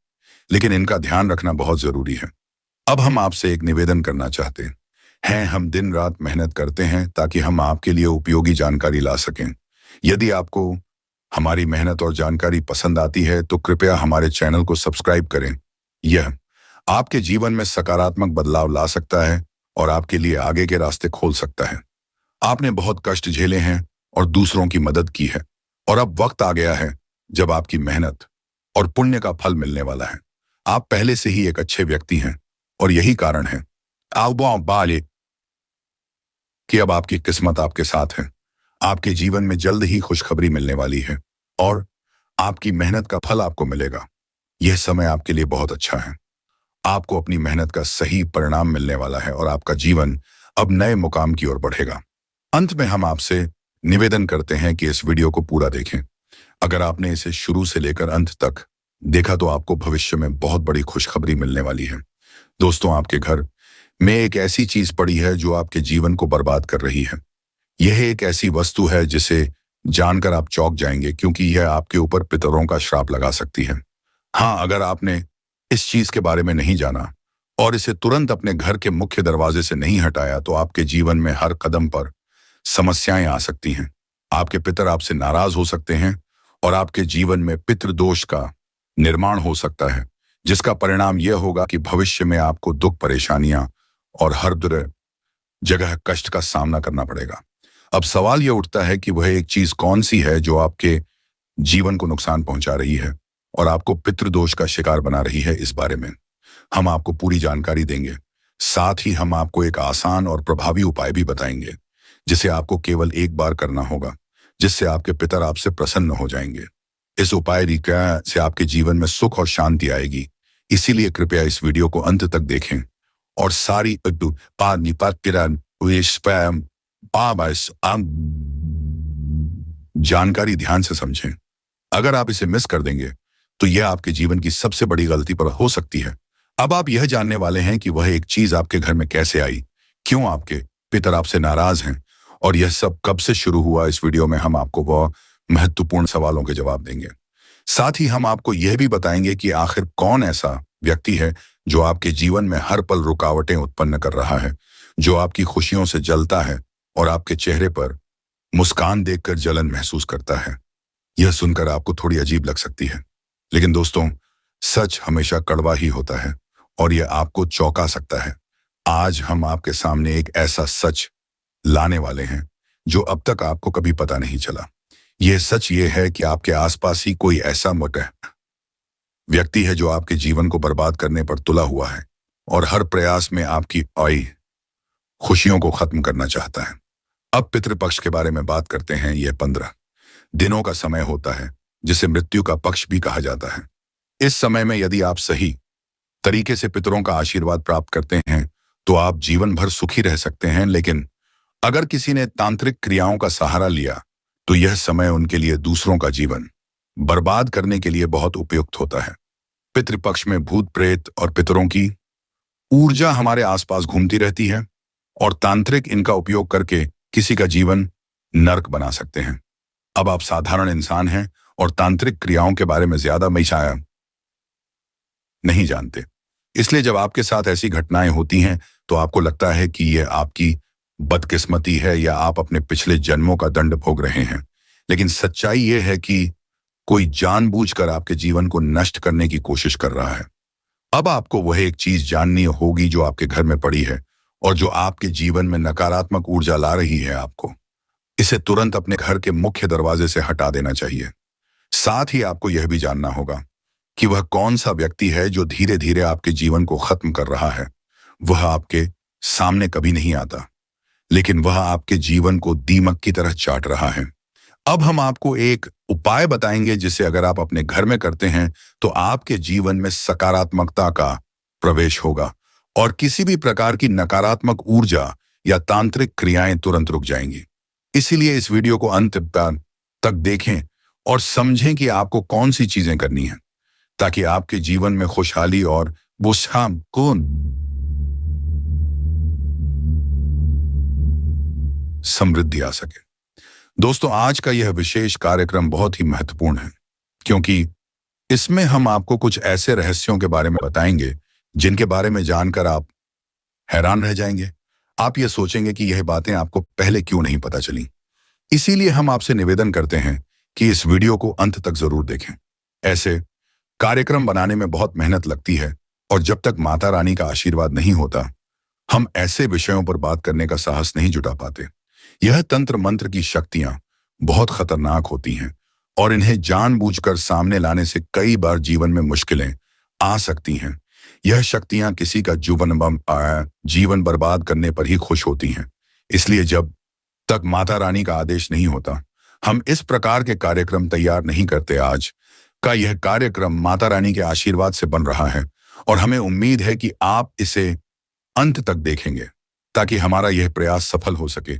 लेकिन इनका ध्यान रखना बहुत जरूरी है। अब हम आपसे एक निवेदन करना चाहते हैं। हम दिन रात मेहनत करते हैं ताकि हम आपके लिए उपयोगी जानकारी ला सकें। यदि आपको हमारी मेहनत और जानकारी पसंद आती है तो कृपया हमारे चैनल को सब्सक्राइब करें। यह आपके जीवन में सकारात्मक बदलाव ला सकता है और आपके लिए आगे के रास्ते खोल सकता है। आपने बहुत कष्ट झेले हैं और दूसरों की मदद की है, और अब वक्त आ गया है जब आपकी मेहनत और पुण्य का फल मिलने वाला है। आप पहले से ही एक अच्छे व्यक्ति हैं और यही कारण है कि अब आपकी किस्मत आपके साथ है। आपके जीवन में जल्द ही खुशखबरी मिलने वाली है और आपकी मेहनत का फल आपको मिलेगा। यह समय आपके लिए बहुत अच्छा है। आपको अपनी मेहनत का सही परिणाम मिलने वाला है और आपका जीवन अब नए मुकाम की ओर बढ़ेगा। अंत में हम आपसे निवेदन करते हैं कि इस वीडियो को पूरा देखें। अगर आपने इसे शुरू से लेकर अंत तक देखा तो आपको भविष्य में बहुत बड़ी खुशखबरी मिलने वाली है। दोस्तों, आपके घर में एक ऐसी चीज पड़ी है जो आपके जीवन को बर्बाद कर रही है। यह एक ऐसी वस्तु है जिसे जानकर आप चौंक जाएंगे, क्योंकि यह आपके ऊपर पितरों का श्राप लगा सकती है। हाँ, अगर आपने इस चीज के बारे में नहीं जाना और इसे तुरंत अपने घर के मुख्य दरवाजे से नहीं हटाया तो आपके जीवन में हर कदम पर समस्याएं आ सकती हैं। आपके पितर आपसे नाराज हो सकते हैं और आपके जीवन में पितृदोष का निर्माण हो सकता है, जिसका परिणाम यह होगा कि भविष्य में आपको दुख, परेशानियां और हर जगह कष्ट का सामना करना पड़ेगा। अब सवाल यह उठता है कि वह एक चीज कौन सी है जो आपके जीवन को नुकसान पहुंचा रही है और आपको पितृदोष का शिकार बना रही है। इस बारे में हम आपको पूरी जानकारी देंगे। साथ ही हम आपको एक आसान और प्रभावी उपाय भी बताएंगे जिसे आपको केवल एक बार करना होगा, जिससे आपके पितर आपसे प्रसन्न हो जाएंगे। इस उपाय क्रिया से आपके जीवन में सुख और शांति आएगी। इसीलिए कृपया इस वीडियो को अंत तक देखें और सारी जानकारी ध्यान से समझें। अगर आप इसे मिस कर देंगे तो यह आपके जीवन की सबसे बड़ी गलती पर हो सकती है। अब आप यह जानने वाले हैं कि वह एक चीज आपके घर में कैसे आई, क्यों आपके पितर आपसे नाराज हैं और यह सब कब से शुरू हुआ। इस वीडियो में हम आपको वह महत्वपूर्ण सवालों के जवाब देंगे। साथ ही हम आपको यह भी बताएंगे कि आखिर कौन ऐसा व्यक्ति है जो आपके जीवन में हर पल रुकावटें उत्पन्न कर रहा है, जो आपकी खुशियों से जलता है और आपके चेहरे पर मुस्कान देखकर जलन महसूस करता है। यह सुनकर आपको थोड़ी अजीब लग सकती है, लेकिन दोस्तों, सच हमेशा कड़वा ही होता है और यह आपको चौंका सकता है। आज हम आपके सामने एक ऐसा सच लाने वाले हैं जो अब तक आपको कभी पता नहीं चला। यह सच ये है कि आपके आसपास ही कोई ऐसा मोटा व्यक्ति है जो आपके जीवन को बर्बाद करने पर तुला हुआ है और हर प्रयास में आपकी खुशियों को खत्म करना चाहता है। अब पितृपक्ष के बारे में बात करते हैं। यह 15 दिनों का समय होता है जिसे मृत्यु का पक्ष भी कहा जाता है। इस समय में यदि आप सही तरीके से पितरों का आशीर्वाद प्राप्त करते हैं तो आप जीवन भर सुखी रह सकते हैं, लेकिन अगर किसी ने तांत्रिक क्रियाओं का सहारा लिया तो यह समय उनके लिए दूसरों का जीवन बर्बाद करने के लिए बहुत उपयुक्त होता है। पितृपक्ष में भूत प्रेत और पितरों की ऊर्जा हमारे आसपास घूमती रहती है और तांत्रिक इनका उपयोग करके किसी का जीवन नर्क बना सकते हैं। अब आप साधारण इंसान हैं और तांत्रिक क्रियाओं के बारे में ज्यादा नहीं जानते, इसलिए जब आपके साथ ऐसी घटनाएं होती हैं तो आपको लगता है कि यह आपकी बदकिस्मती है या आप अपने पिछले जन्मों का दंड भोग रहे हैं। लेकिन सच्चाई यह है कि कोई जानबूझकर आपके जीवन को नष्ट करने की कोशिश कर रहा है। अब आपको वह एक चीज जाननी होगी जो आपके घर में पड़ी है और जो आपके जीवन में नकारात्मक ऊर्जा ला रही है। आपको इसे तुरंत अपने घर के मुख्य दरवाजे से हटा देना चाहिए। साथ ही आपको यह भी जानना होगा कि वह कौन सा व्यक्ति है जो धीरे धीरे आपके जीवन को खत्म कर रहा है, वह आपके सामने कभी नहीं आता, लेकिन वह आपके जीवन को दीमक की तरह चाट रहा है। अब हम आपको एक उपाय बताएंगे जिसे अगर आप अपने घर में करते हैं तो आपके जीवन में सकारात्मकता का प्रवेश होगा और किसी भी प्रकार की नकारात्मक ऊर्जा या तांत्रिक क्रियाएं तुरंत रुक जाएंगी। इसीलिए इस वीडियो को अंत तक देखें और समझें कि आपको कौन सी चीजें करनी है ताकि आपके जीवन में खुशहाली और वो शाम को समृद्धि आ सके। दोस्तों, आज का यह विशेष कार्यक्रम बहुत ही महत्वपूर्ण है क्योंकि इसमें हम आपको कुछ ऐसे रहस्यों के बारे में बताएंगे जिनके बारे में जानकर आप हैरान रह जाएंगे। आप ये सोचेंगे कि यह बातें आपको पहले क्यों नहीं पता चली। इसीलिए हम आपसे निवेदन करते हैं कि इस वीडियो को अंत तक जरूर देखें। ऐसे कार्यक्रम बनाने में बहुत मेहनत लगती है और जब तक माता रानी का आशीर्वाद नहीं होता, हम ऐसे विषयों पर बात करने का साहस नहीं जुटा पाते। यह तंत्र मंत्र की शक्तियां बहुत खतरनाक होती हैं और इन्हें जानबूझकर सामने लाने से कई बार जीवन में मुश्किलें आ सकती हैं। यह शक्तियां किसी का जीवन बर्बाद करने पर ही खुश होती हैं। इसलिए जब तक माता रानी का आदेश नहीं होता, हम इस प्रकार के कार्यक्रम तैयार नहीं करते। आज का यह कार्यक्रम माता रानी के आशीर्वाद से बन रहा है और हमें उम्मीद है कि आप इसे अंत तक देखेंगे ताकि हमारा यह प्रयास सफल हो सके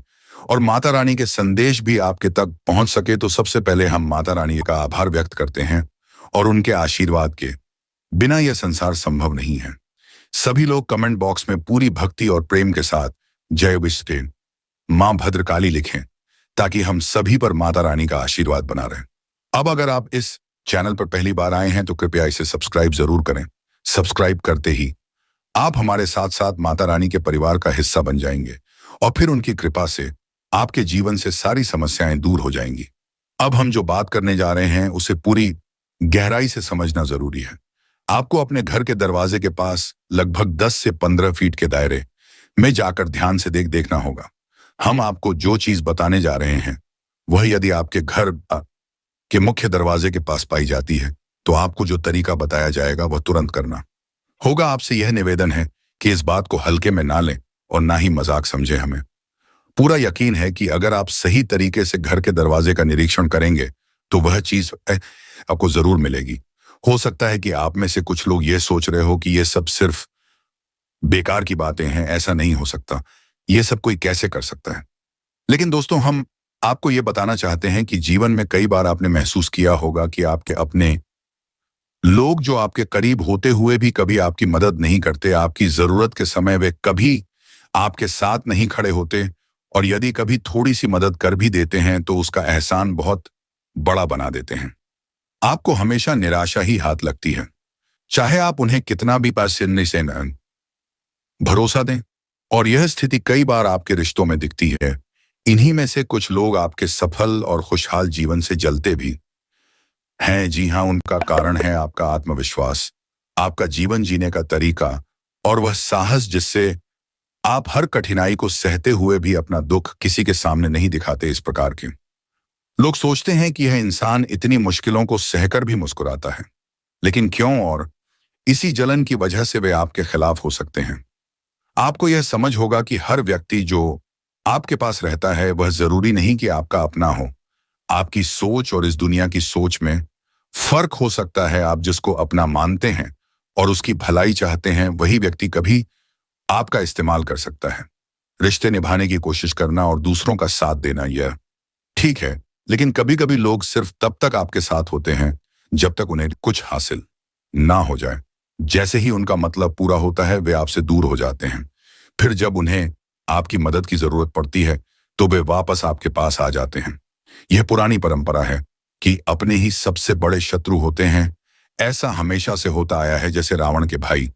और माता रानी के संदेश भी आपके तक पहुंच सके। तो सबसे पहले हम माता रानी का आभार व्यक्त करते हैं और उनके आशीर्वाद के बिना यह संसार संभव नहीं है। सभी लोग कमेंट बॉक्स में पूरी भक्ति और प्रेम के साथ जय विष्णु मां भद्रकाली लिखें ताकि हम सभी पर माता रानी का आशीर्वाद बना रहे। अब अगर आप इस चैनल पर पहली बार आए हैं तो कृपया इसे सब्सक्राइब जरूर करें। सब्सक्राइब करते ही आप हमारे साथ साथ माता रानी के परिवार का हिस्सा बन जाएंगे और फिर उनकी कृपा से आपके जीवन से सारी समस्याएं दूर हो जाएंगी। अब हम जो बात करने जा रहे हैं उसे पूरी गहराई से समझना जरूरी है। आपको अपने घर के दरवाजे के पास लगभग 10 से 15 फीट के दायरे में जाकर ध्यान से देखना होगा। हम आपको जो चीज बताने जा रहे हैं वह यदि आपके घर के मुख्य दरवाजे के पास पाई जाती है तो आपको जो तरीका बताया जाएगा वह तुरंत करना होगा। आपसे यह निवेदन है कि इस बात को हल्के में ना लें और ना ही मजाक समझें। हमें पूरा यकीन है कि अगर आप सही तरीके से घर के दरवाजे का निरीक्षण करेंगे तो वह चीज आपको जरूर मिलेगी। हो सकता है कि आप में से कुछ लोग ये सोच रहे हो कि ये सब सिर्फ बेकार की बातें हैं, ऐसा नहीं हो सकता, ये सब कोई कैसे कर सकता है। लेकिन दोस्तों, हम आपको ये बताना चाहते हैं कि जीवन में कई बार आपने महसूस किया होगा कि आपके अपने लोग जो आपके करीब होते हुए भी कभी आपकी मदद नहीं करते, आपकी जरूरत के समय वे कभी आपके साथ नहीं खड़े होते और यदि कभी थोड़ी सी मदद कर भी देते हैं तो उसका एहसान बहुत बड़ा बना देते हैं। आपको हमेशा निराशा ही हाथ लगती है, चाहे आप उन्हें कितना भी पैसे से भरोसा दें। और यह स्थिति कई बार आपके रिश्तों में दिखती है। इन्हीं में से कुछ लोग आपके सफल और खुशहाल जीवन से जलते भी हैं। जी हाँ, उनका कारण है आपका आत्मविश्वास, आपका जीवन जीने का तरीका और वह साहस जिससे आप हर कठिनाई को सहते हुए भी अपना दुख किसी के सामने नहीं दिखाते। इस प्रकार के लोग सोचते हैं कि यह इंसान इतनी मुश्किलों को सहकर भी मुस्कुराता है, लेकिन क्यों? और इसी जलन की वजह से वे आपके खिलाफ हो सकते हैं। आपको यह समझ होगा कि हर व्यक्ति जो आपके पास रहता है वह जरूरी नहीं कि आपका अपना हो। आपकी सोच और इस दुनिया की सोच में फर्क हो सकता है। आप जिसको अपना मानते हैं और उसकी भलाई चाहते हैं, वही व्यक्ति कभी आपका इस्तेमाल कर सकता है। रिश्ते निभाने की कोशिश करना और दूसरों का साथ देना यह ठीक है, लेकिन कभी कभी लोग सिर्फ तब तक आपके साथ होते हैं जब तक उन्हें कुछ हासिल ना हो जाए। जैसे ही उनका मतलब पूरा होता है वे आपसे दूर हो जाते हैं। फिर जब उन्हें आपकी मदद की जरूरत पड़ती है तो वे वापस आपके पास आ जाते हैं। यह पुरानी परंपरा है कि अपने ही सबसे बड़े शत्रु होते हैं। ऐसा हमेशा से होता आया है। जैसे रावण के भाई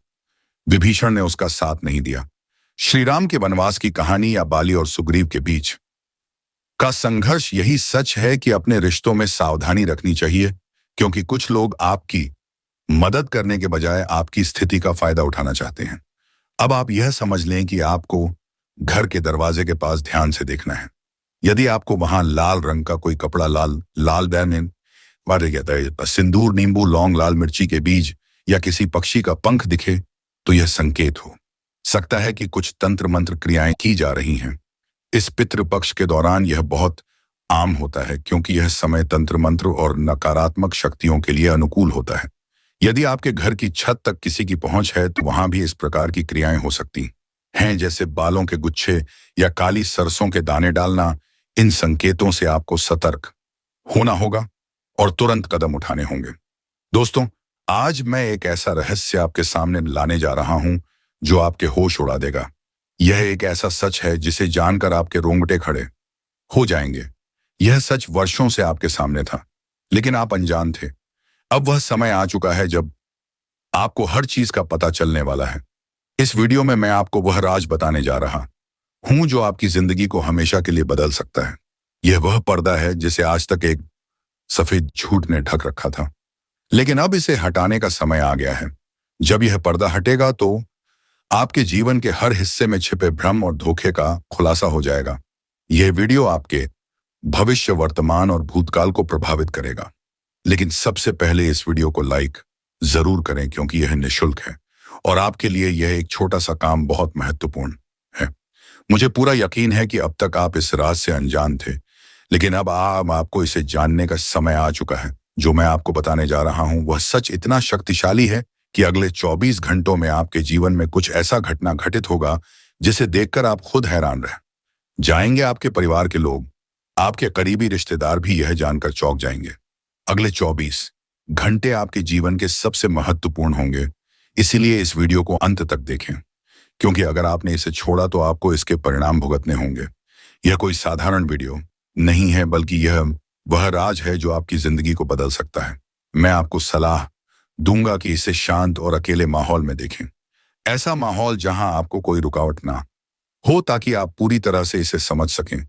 विभीषण ने उसका साथ नहीं दिया। श्री राम के वनवास की कहानी या बाली और सुग्रीव के बीच का संघर्ष यही सच है कि अपने रिश्तों में सावधानी रखनी चाहिए, क्योंकि कुछ लोग आपकी मदद करने के बजाय आपकी स्थिति का फायदा उठाना चाहते हैं। अब आप यह समझ लें कि आपको घर के दरवाजे के पास ध्यान से देखना है। यदि आपको वहां लाल रंग का कोई कपड़ा लाल बैन मारे जाता है। सिंदूर, नींबू, लौंग, लाल मिर्ची के बीज या किसी पक्षी का पंख दिखे तो यह संकेत हो सकता है कि कुछ तंत्र मंत्र क्रियाएं की जा रही हैं। इस पितृपक्ष के दौरान यह बहुत आम होता है क्योंकि यह समय तंत्र मंत्र और नकारात्मक शक्तियों के लिए अनुकूल होता है। यदि आपके घर की छत तक किसी की पहुंच है तो वहां भी इस प्रकार की क्रियाएं हो सकती हैं, जैसे बालों के गुच्छे या काली सरसों के दाने डालना। इन संकेतों से आपको सतर्क होना होगा और तुरंत कदम उठाने होंगे। दोस्तों, आज मैं एक ऐसा रहस्य आपके सामने लाने जा रहा हूं जो आपके होश उड़ा देगा। यह एक ऐसा सच है जिसे जानकर आपके रोंगटे खड़े हो जाएंगे। यह सच वर्षों से आपके सामने था, लेकिन आप अनजान थे। अब वह समय आ चुका है जब आपको हर चीज का पता चलने वाला है। इस वीडियो में मैं आपको वह राज बताने जा रहा हूं जो आपकी जिंदगी को हमेशा के लिए बदल सकता है। यह वह पर्दा है जिसे आज तक एक सफेद झूठ ने ढक रखा था, लेकिन अब इसे हटाने का समय आ गया है। जब यह पर्दा हटेगा तो आपके जीवन के हर हिस्से में छिपे भ्रम और धोखे का खुलासा हो जाएगा। यह वीडियो आपके भविष्य, वर्तमान और भूतकाल को प्रभावित करेगा। लेकिन सबसे पहले इस वीडियो को लाइक जरूर करें क्योंकि यह निःशुल्क है और आपके लिए यह एक छोटा सा काम बहुत महत्वपूर्ण है। मुझे पूरा यकीन है कि अब तक आप इस राज से अनजान थे, लेकिन अब आपको इसे जानने का समय आ चुका है। जो मैं आपको बताने जा रहा हूं वह सच इतना शक्तिशाली है कि अगले 24 घंटों में आपके जीवन में कुछ ऐसा घटना घटित होगा जिसे देखकर आप खुद हैरान रह जाएंगे। आपके परिवार के लोग, आपके करीबी रिश्तेदार भी यह जानकर चौंक जाएंगे। अगले 24 घंटे आपके जीवन के सबसे महत्वपूर्ण होंगे, इसीलिए इस वीडियो को अंत तक देखें, क्योंकि अगर आपने इसे छोड़ा तो आपको इसके परिणाम भुगतने होंगे। यह कोई साधारण वीडियो नहीं है, बल्कि यह वह राज है जो आपकी जिंदगी को बदल सकता है। मैं आपको सलाह दूंगा कि इसे शांत और अकेले माहौल में देखें, ऐसा माहौल जहां आपको कोई रुकावट ना हो, ताकि आप पूरी तरह से इसे समझ सकें।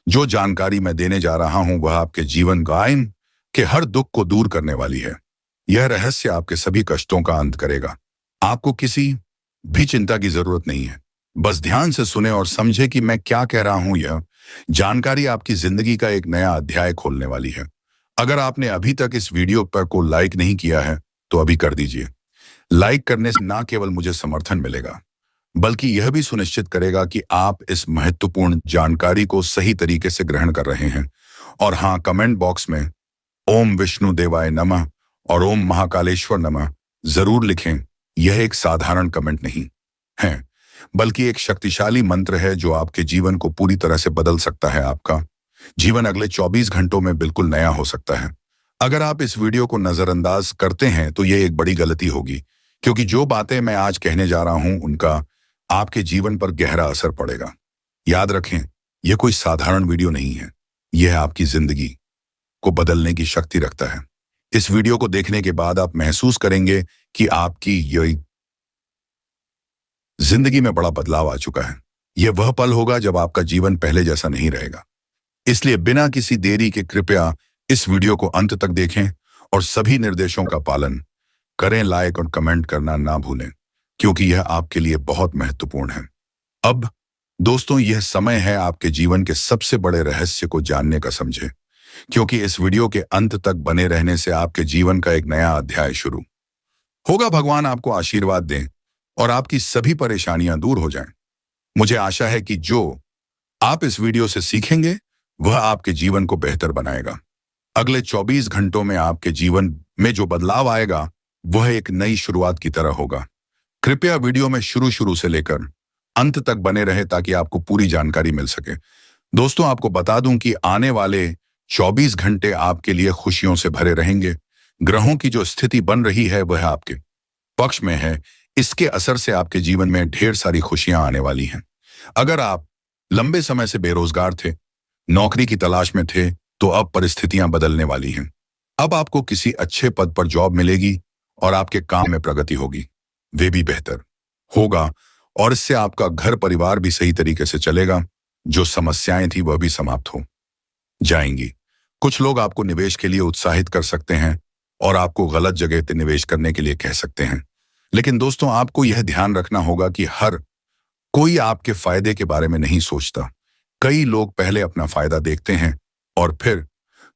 जो जानकारी मैं देने जा रहा हूं वह आपके जीवन गायन के हर दुख को दूर करने वाली है। यह रहस्य आपके सभी कष्टों का अंत करेगा। आपको किसी भी चिंता की जरूरत नहीं है, बस ध्यान से सुने और समझे कि मैं क्या कह रहा हूं। यह जानकारी आपकी जिंदगी का एक नया अध्याय खोलने वाली है। अगर आपने अभी तक इस वीडियो पर को लाइक नहीं किया है तो अभी कर दीजिए। लाइक करने से ना केवल मुझे समर्थन मिलेगा, बल्कि यह भी सुनिश्चित करेगा कि आप इस महत्वपूर्ण जानकारी को सही तरीके से ग्रहण कर रहे हैं। और हाँ, कमेंट बॉक्स में ओम विष्णु देवाय नमः और ओम महाकालेश्वर नमः जरूर लिखें। यह एक साधारण कमेंट नहीं है, बल्कि एक शक्तिशाली मंत्र है जो आपके जीवन को पूरी तरह से बदल सकता है। आपका जीवन अगले 24 घंटों में बिल्कुल नया हो सकता है। अगर आप इस वीडियो को नजरअंदाज करते हैं तो यह एक बड़ी गलती होगी, क्योंकि जो बातें मैं आज कहने जा रहा हूं उनका आपके जीवन पर गहरा असर पड़ेगा। याद रखें, यह कोई साधारण वीडियो नहीं है, यह आपकी जिंदगी को बदलने की शक्ति रखता है। इस वीडियो को देखने के बाद आप महसूस करेंगे कि आपकी यह जिंदगी में बड़ा बदलाव आ चुका है। यह वह पल होगा जब आपका जीवन पहले जैसा नहीं रहेगा। इसलिए बिना किसी देरी के कृपया इस वीडियो को अंत तक देखें और सभी निर्देशों का पालन करें। लाइक और कमेंट करना ना भूलें, क्योंकि यह आपके लिए बहुत महत्वपूर्ण है। अब दोस्तों, यह समय है आपके जीवन के सबसे बड़े रहस्य को जानने का। समझे, क्योंकि इस वीडियो के अंत तक बने रहने से आपके जीवन का एक नया अध्याय शुरू होगा। भगवान आपको आशीर्वाद दें और आपकी सभी परेशानियां दूर हो जाएं। मुझे आशा है कि जो आप इस वीडियो से सीखेंगे वह आपके जीवन को बेहतर बनाएगा। अगले 24 घंटों में आपके जीवन में जो बदलाव आएगा वह एक नई शुरुआत की तरह होगा। कृपया वीडियो में शुरू से लेकर अंत तक बने रहे ताकि आपको पूरी जानकारी मिल सके। दोस्तों, आपको बता दूं कि आने वाले 24 घंटे आपके लिए खुशियों से भरे रहेंगे। ग्रहों की जो स्थिति बन रही है वह आपके पक्ष में है। इसके असर से आपके जीवन में ढेर सारी खुशियां आने वाली हैं। अगर आप लंबे समय से बेरोजगार थे, नौकरी की तलाश में थे, तो अब परिस्थितियां बदलने वाली हैं। अब आपको किसी अच्छे पद पर जॉब मिलेगी और आपके काम में प्रगति होगी, वे भी बेहतर होगा। और इससे आपका घर परिवार भी सही तरीके से चलेगा। जो समस्याएं थी वह भी समाप्त हो जाएंगी। कुछ लोग आपको निवेश के लिए उत्साहित कर सकते हैं और आपको गलत जगह पे निवेश करने के लिए कह सकते हैं। लेकिन दोस्तों, आपको यह ध्यान रखना होगा कि हर कोई आपके फायदे के बारे में नहीं सोचता। कई लोग पहले अपना फायदा देखते हैं और फिर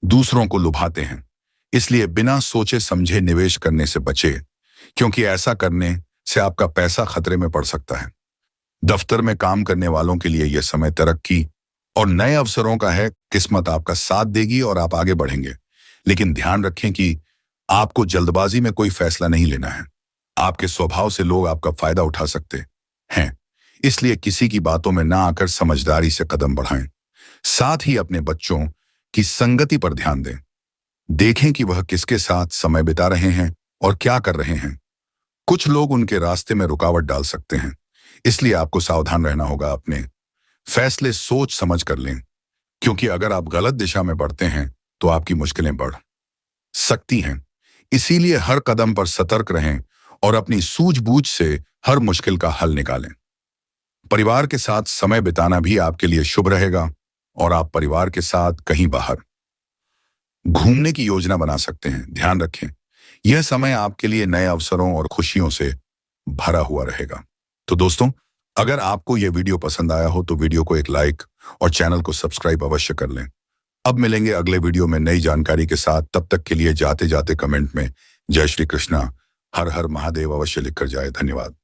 दूसरों को लुभाते हैं। इसलिए बिना सोचे समझे निवेश करने से बचे, क्योंकि ऐसा करने से आपका पैसा खतरे में पड़ सकता है। दफ्तर में काम करने वालों के लिए यह समय तरक्की और नए अवसरों का है। किस्मत आपका साथ देगी और आप आगे बढ़ेंगे। लेकिन ध्यान रखें कि आपको जल्दबाजी में कोई फैसला नहीं लेना है। आपके स्वभाव से लोग आपका फायदा उठा सकते हैं, इसलिए किसी की बातों में ना आकर समझदारी से कदम बढ़ाएं। साथ ही अपने बच्चों की संगति पर ध्यान दें। देखें कि वह किसके साथ समय बिता रहे हैं और क्या कर रहे हैं। कुछ लोग उनके रास्ते में रुकावट डाल सकते हैं, इसलिए आपको सावधान रहना होगा। अपने फैसले सोच समझ कर लें, क्योंकि अगर आप गलत दिशा में बढ़ते हैं तो आपकी मुश्किलें बढ़ सकती हैं। इसीलिए हर कदम पर सतर्क रहें और अपनी सूझबूझ से हर मुश्किल का हल निकालें। परिवार के साथ समय बिताना भी आपके लिए शुभ रहेगा और आप परिवार के साथ कहीं बाहर घूमने की योजना बना सकते हैं। ध्यान रखें, यह समय आपके लिए नए अवसरों और खुशियों से भरा हुआ रहेगा। तो दोस्तों, अगर आपको यह वीडियो पसंद आया हो तो वीडियो को एक लाइक और चैनल को सब्सक्राइब अवश्य कर लें। अब मिलेंगे अगले वीडियो में नई जानकारी के साथ। तब तक के लिए जाते जाते कमेंट में जय श्री कृष्णा, हर हर महादेव अवश्य लिखकर जाए। धन्यवाद।